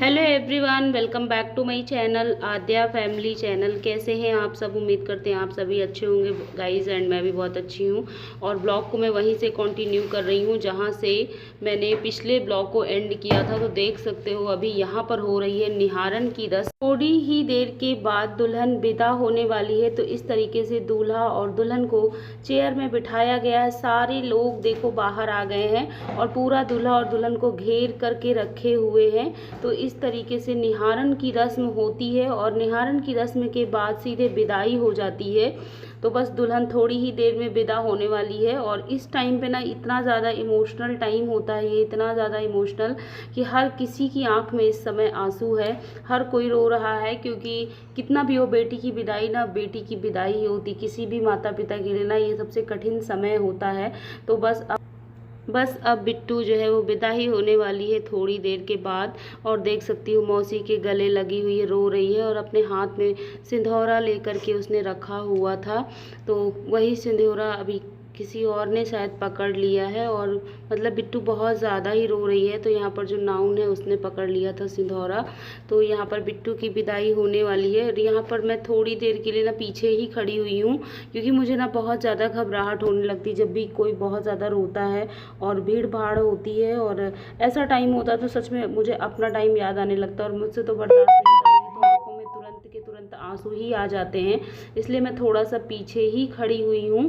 Hello everyone, welcome back to my channel Aadya family channel. कैसे हैं आप सब? उम्मीद करते हैं आप सभी अच्छे होंगे गाइस, एंड मैं भी बहुत अच्छी हूं। और ब्लॉग को मैं वहीं से कंटिन्यू कर रही हूं जहां से मैंने पिछले ब्लॉग को एंड किया था। तो देख सकते हो अभी यहां पर हो रही है निहारन की रस्म। थोड़ी ही देर के बाद दुल्हन विदा होने वाली है। तो इस तरीके से दूल्हा और दुल्हन को चेयर में बिठाया गया है। सारे लोग देखो बाहर आ गए हैं और पूरा दूल्हा और दुल्हन को घेर करके रखे हुए हैं। तो इस तरीके से निहारन की रस्म होती है और निहारन की रस्म के बाद सीधे विदाई हो जाती है। तो बस दुल्हन थोड़ी ही देर में विदा होने वाली है। और इस टाइम पे ना इतना ज़्यादा इमोशनल टाइम होता है, ये इतना ज़्यादा इमोशनल कि हर किसी की आंख में इस समय आंसू है। हर कोई रो रहा है, क्योंकि कितना भी हो बेटी की विदाई ना बेटी की विदाई ही होती। किसी भी माता पिता के लिए ना ये सबसे कठिन समय होता है। तो बस अब बिट्टू जो है वो विदा ही होने वाली है थोड़ी देर के बाद। और देख सकती हूँ मौसी के गले लगी हुई है, रो रही है और अपने हाथ में सिंदूरा लेकर के उसने रखा हुआ था। तो वही सिंदूरा अभी किसी और ने शायद पकड़ लिया है। और मतलब बिट्टू बहुत ज़्यादा ही रो रही है। तो यहाँ पर जो नाउन है उसने पकड़ लिया था सिंदूरा। तो यहाँ पर बिट्टू की विदाई होने वाली है। और यहाँ पर मैं थोड़ी देर के लिए ना पीछे ही खड़ी हुई हूँ, क्योंकि मुझे ना बहुत ज़्यादा घबराहट होने लगती जब भी कोई बहुत ज़्यादा रोता है और भीड़ भाड़ होती है। और ऐसा टाइम होता है तो सच में मुझे अपना टाइम याद आने लगता है और मुझसे तो बर्दाश्त नहीं होता। मेरी तो आंखों में तुरंत के तुरंत आंसू ही आ जाते हैं। इसलिए मैं थोड़ा सा पीछे ही खड़ी हुई हूँ।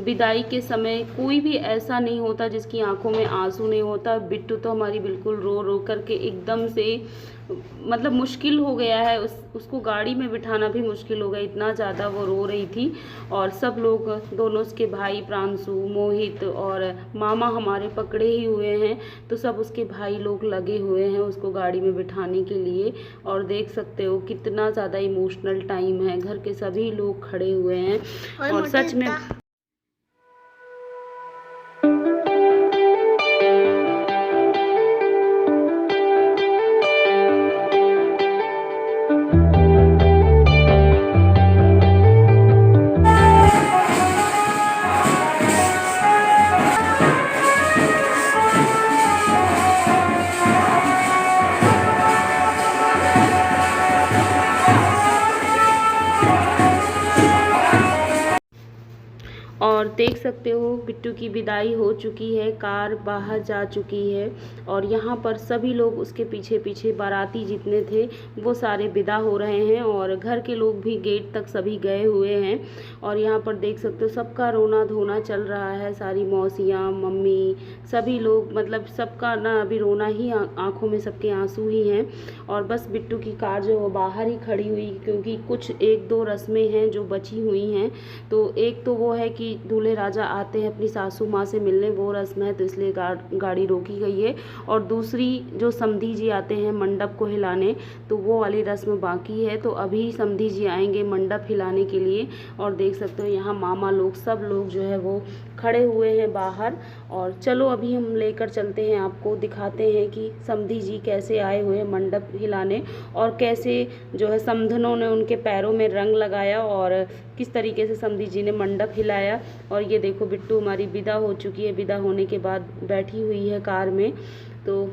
विदाई के समय कोई भी ऐसा नहीं होता जिसकी आंखों में आंसू नहीं होता। बिट्टू तो हमारी बिल्कुल रो रो करके एकदम से मतलब मुश्किल हो गया है। उसको गाड़ी में बिठाना भी मुश्किल हो गया, इतना ज़्यादा वो रो रही थी। और सब लोग, दोनों उसके भाई प्रांशु, मोहित और मामा हमारे पकड़े ही हुए हैं। तो सब उसके भाई लोग लगे हुए हैं उसको गाड़ी में बिठाने के लिए। और देख सकते हो कितना ज़्यादा इमोशनल टाइम है, घर के सभी लोग खड़े हुए हैं। और सच में और देख सकते हो बिट्टू की विदाई हो चुकी है, कार बाहर जा चुकी है। और यहाँ पर सभी लोग उसके पीछे पीछे, बाराती जितने थे वो सारे विदा हो रहे हैं। और घर के लोग भी गेट तक सभी गए हुए हैं। और यहाँ पर देख सकते हो सबका रोना धोना चल रहा है। सारी मौसियाँ, मम्मी, सभी लोग, मतलब सबका ना अभी रोना ही, आंखों में सबके आंसू ही हैं। और बस बिट्टू की कार जो बाहर ही खड़ी हुई, क्योंकि कुछ एक दो रस्में हैं जो बची हुई हैं। तो एक तो वो है कि दूल्हे राजा आते हैं अपनी सासू माँ से मिलने, वो रस्म है, तो इसलिए गाड़ी रोकी गई है। और दूसरी जो समधी जी आते हैं मंडप को हिलाने, तो वो वाली रस्म बाकी है। तो अभी समधी जी आएंगे मंडप हिलाने के लिए। और देख सकते हो यहाँ मामा लोग, सब लोग जो है वो खड़े हुए हैं बाहर। और चलो अभी हम लेकर चलते हैं, आपको दिखाते हैं कि समधी जी कैसे आए हुए हैं मंडप हिलाने, और कैसे जो है समधनों ने उनके पैरों में रंग लगाया और किस तरीके से समधी जी ने मंडप हिलाया। और ये देखो बिट्टू हमारी विदा हो चुकी है, विदा होने के बाद बैठी हुई है कार में। तो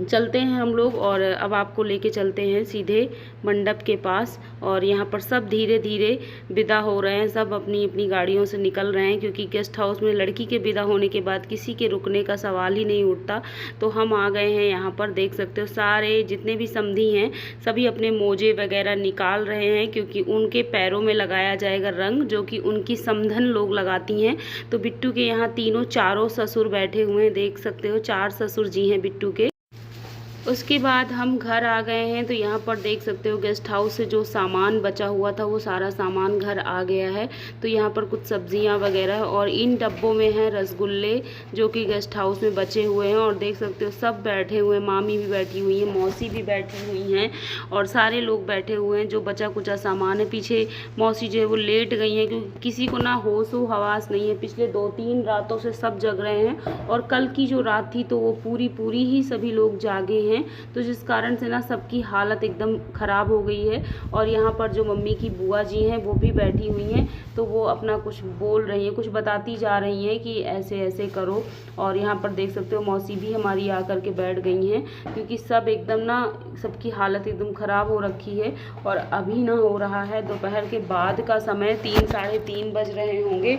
चलते हैं हम लोग, और अब आपको लेके चलते हैं सीधे मंडप के पास। और यहाँ पर सब धीरे धीरे विदा हो रहे हैं, सब अपनी अपनी गाड़ियों से निकल रहे हैं, क्योंकि गेस्ट हाउस में लड़की के विदा होने के बाद किसी के रुकने का सवाल ही नहीं उठता। तो हम आ गए हैं यहाँ पर, देख सकते हो सारे जितने भी समधी हैं सभी अपने मोजे वगैरह निकाल रहे हैं, क्योंकि उनके पैरों में लगाया जाएगा रंग, जो कि उनकी समधन लोग लगाती हैं। तो बिट्टू के यहाँ चारों ससुर बैठे हुए हैं, देख सकते हो 4 ससुर जी हैं बिट्टू के। उसके बाद हम घर आ गए हैं। तो यहाँ पर देख सकते हो गेस्ट हाउस से जो सामान बचा हुआ था वो सारा सामान घर आ गया है। तो यहाँ पर कुछ सब्जियाँ वगैरह, और इन डब्बों में है रसगुल्ले जो कि गेस्ट हाउस में बचे हुए हैं। और देख सकते हो सब बैठे हुए हैं, मामी भी बैठी हुई हैं, मौसी भी बैठी हुई हैं, और सारे लोग बैठे हुए हैं। जो बचा कुचा सामान है, पीछे मौसी जो है वो लेट गई हैं, क्योंकि किसी को ना होश हवास नहीं है। पिछले 2-3 रातों से सब जग रहे हैं, और कल की जो रात थी तो वो पूरी ही सभी लोग जागे हैं। तो जिस कारण से ना सबकी हालत एकदम ख़राब हो गई है। और यहाँ पर जो मम्मी की बुआ जी हैं वो भी बैठी हुई हैं, तो वो अपना कुछ बोल रही हैं, कुछ बताती जा रही हैं कि ऐसे ऐसे करो। और यहाँ पर देख सकते हो मौसी भी हमारी आकर के बैठ गई हैं, क्योंकि सब एकदम ना सबकी हालत एकदम ख़राब हो रखी है। और अभी ना हो रहा है दोपहर के बाद का समय, 3 साढ़े 3 बज रहे होंगे।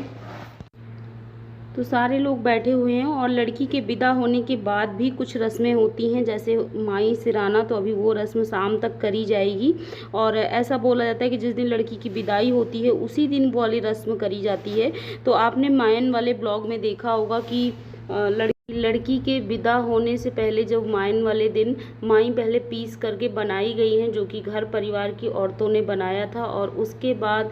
तो सारे लोग बैठे हुए हैं, और लड़की के विदा होने के बाद भी कुछ रस्में होती हैं, जैसे माई सिराना, तो अभी वो रस्म शाम तक करी जाएगी। और ऐसा बोला जाता है कि जिस दिन लड़की की विदाई होती है उसी दिन वो वाली रस्म करी जाती है। तो आपने मायन वाले ब्लॉग में देखा होगा कि लड़की के विदा होने से पहले जब मायन वाले दिन माई पहले पीस करके बनाई गई हैं, जो कि घर परिवार की औरतों ने बनाया था। और उसके बाद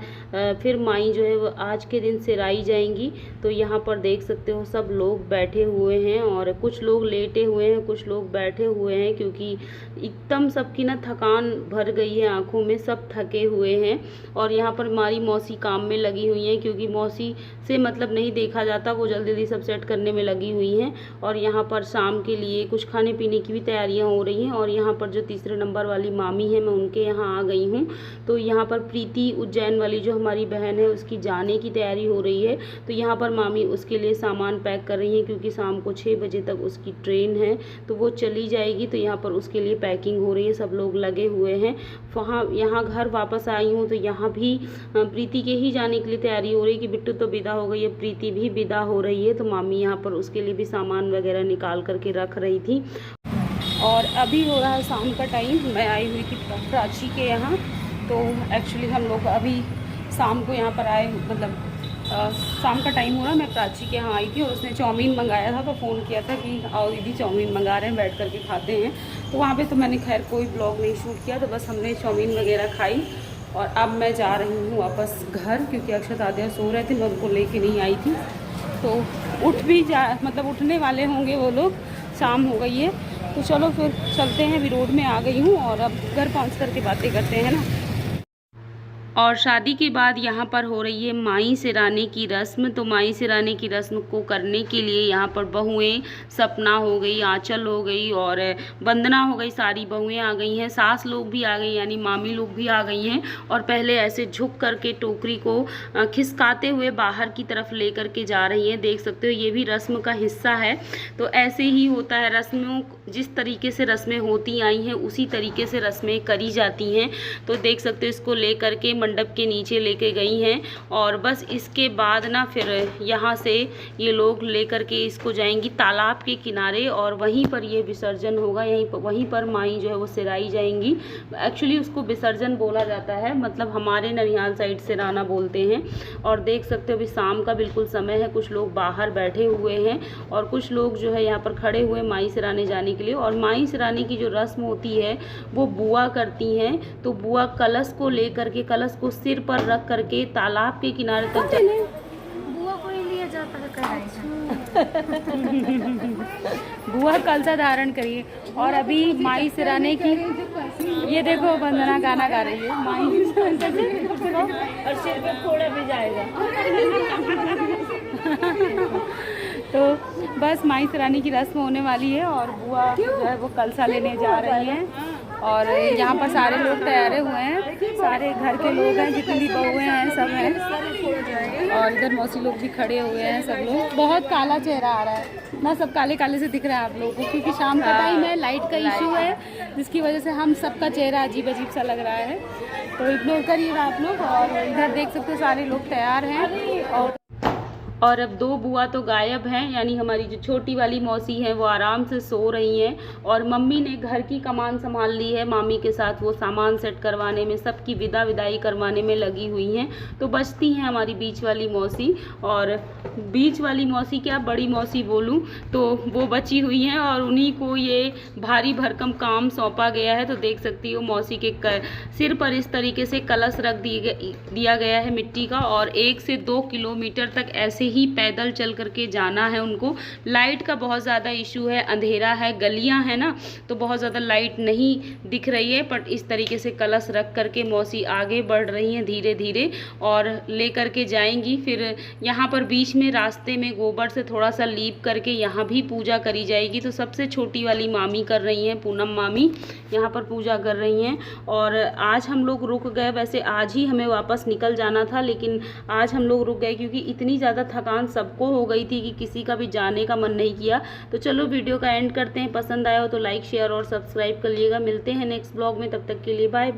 फिर माई जो है वो आज के दिन सिराई जाएंगी। तो यहाँ पर देख सकते हो सब लोग बैठे हुए हैं, और कुछ लोग लेटे हुए हैं, कुछ लोग बैठे हुए हैं, क्योंकि एकदम सबकी ना थकान भर गई है आँखों में, सब थके हुए हैं। और यहाँ पर हमारी मौसी काम में लगी हुई हैं, क्योंकि मौसी से मतलब नहीं देखा जाता, वो जल्दी जल्दी सब सेट करने में लगी हुई हैं। और यहाँ पर शाम के लिए कुछ खाने पीने की भी तैयारियां हो रही हैं। और यहाँ पर जो तीसरे नंबर वाली मामी है, मैं उनके यहाँ आ गई हूँ। तो यहाँ पर प्रीति उज्जैन वाली जो हमारी बहन है उसकी जाने की तैयारी हो रही है। तो यहाँ पर मामी उसके लिए सामान पैक कर रही हैं, क्योंकि शाम को 6 बजे तक उसकी ट्रेन है, तो वो चली जाएगी। तो यहाँ पर उसके लिए पैकिंग हो रही है, सब लोग लगे हुए हैं। यहाँ घर वापस आई हूँ, तो यहाँ भी प्रीति के ही जाने के लिए तैयारी हो रही है, कि बिट्टू तो विदा हो गई है, प्रीति भी विदा हो रही है। तो मामी यहाँ पर उसके लिए भी सामान वगैरह निकाल करके रख रही थी। और अभी हो रहा है शाम का टाइम, मैं आई हुई थी प्राची के यहाँ। तो एक्चुअली हम लोग अभी शाम को यहाँ पर आए, मतलब शाम का टाइम हो रहा है, मैं प्राची के यहाँ आई थी, और उसने चाउमीन मंगाया था। तो फ़ोन किया था कि आओ दीदी चाउमीन मंगा रहे हैं, बैठ करके खाते हैं। तो वहाँ पे तो मैंने खैर कोई ब्लॉग नहीं शूट किया, तो बस हमने चाउमीन वगैरह खाई। और अब मैं जा रही हूँ वापस घर, क्योंकि अक्षत आद्या सो रहे थे, मैं उनको लेके नहीं आई थी। तो मतलब उठने वाले होंगे वो लोग, शाम हो गई है। तो चलो फिर चलते हैं, अभी रोड में आ गई हूँ, और अब घर पहुँच करके बातें करते हैं ना। और शादी के बाद यहाँ पर हो रही है माई सिराने की रस्म। तो माई सिराने की रस्म को करने के लिए यहाँ पर बहुएं, सपना हो गई, आंचल हो गई, और वंदना हो गई, सारी बहुएं आ गई हैं, सास लोग भी आ गई, यानी मामी लोग भी आ गई हैं। और पहले ऐसे झुक करके टोकरी को खिसकाते हुए बाहर की तरफ ले करके जा रही हैं, देख सकते हो, ये भी रस्म का हिस्सा है। तो ऐसे ही होता है, रस्मों जिस तरीके से रस्में होती आई हैं उसी तरीके से रस्में करी जाती हैं। तो देख सकते हो, इसको ले करके मंडप के नीचे लेके गई हैं, और बस इसके बाद ना फिर यहाँ से ये लोग लेकर के इसको जाएंगी तालाब के किनारे, और वहीं पर ये विसर्जन होगा। वहीं पर माई जो है वो सिराई जाएंगी। एक्चुअली उसको विसर्जन बोला जाता है, मतलब हमारे ननिहाल साइड सिराना बोलते हैं। और देख सकते हो अभी शाम का बिल्कुल समय है, कुछ लोग बाहर बैठे हुए हैं, और कुछ लोग जो है यहाँ पर खड़े हुए माई सिराने जाने के लिए। और माई सिराने की जो रस्म होती है वो बुआ करती हैं। तो बुआ कलश को ले करके, कलश को सिर पर रख करके तालाब के किनारे तक बुआ कलसा धारण करिए। और अभी माई सिराने की, ये देखो वंदना गाना गा रही है माई और सिर पे फोड़ा भी जाएगा। तो बस माई सिराने की रस्म होने वाली है और बुआ जो है वो कलसा लेने जा रही हैं। और यहाँ पर सारे लोग तैयारे हुए हैं, सारे घर के लोग हैं, जितनी भी बहुएं हैं सब हैं। और इधर मौसी लोग भी खड़े हुए हैं सब लोग। बहुत काला चेहरा आ रहा है ना, सब काले काले से दिख रहा है आप लोगों को, क्योंकि शाम का टाइम है, लाइट का इशू है, जिसकी वजह से हम सबका चेहरा अजीब अजीब सा लग रहा है। तो इग्नोर करिएगा आप लोग। और इधर देख सकते हो सारे लोग तैयार हैं। और अब दो बुआ तो गायब हैं, यानी हमारी जो छोटी वाली मौसी हैं वो आराम से सो रही हैं और मम्मी ने घर की कमान संभाल ली है। मामी के साथ वो सामान सेट करवाने में, सबकी विदाई करवाने में लगी हुई हैं। तो बचती हैं हमारी बीच वाली मौसी, और बीच वाली मौसी क्या बड़ी मौसी बोलूं तो वो बची हुई हैं और उन्हीं को ये भारी भरकम काम सौंपा गया है। तो देख सकती हो मौसी के सिर पर इस तरीके से कलश रख दिया गया है मिट्टी का, और 1 से 2 किलोमीटर तक ऐसे ही पैदल चल करके जाना है उनको। लाइट का बहुत ज़्यादा इशू है, अंधेरा है, गलियां हैं ना, तो बहुत ज़्यादा लाइट नहीं दिख रही है। पर इस तरीके से कलश रख करके मौसी आगे बढ़ रही हैं धीरे धीरे और ले करके जाएंगी। फिर यहाँ पर बीच में रास्ते में गोबर से थोड़ा सा लीप करके यहाँ भी पूजा करी जाएगी। तो सबसे छोटी वाली मामी कर रही हैं, पूनम मामी यहाँ पर पूजा कर रही हैं। और आज हम लोग रुक गए, वैसे आज ही हमें वापस निकल जाना था, लेकिन आज हम लोग रुक गए क्योंकि इतनी ज़्यादा थकान सबको हो गई थी कि किसी का भी जाने का मन नहीं किया। तो चलो वीडियो का एंड करते हैं। पसंद आया हो तो लाइक शेयर और सब्सक्राइब कर लीजिएगा। मिलते हैं नेक्स्ट ब्लॉग में, तब तक के लिए बाय बाय।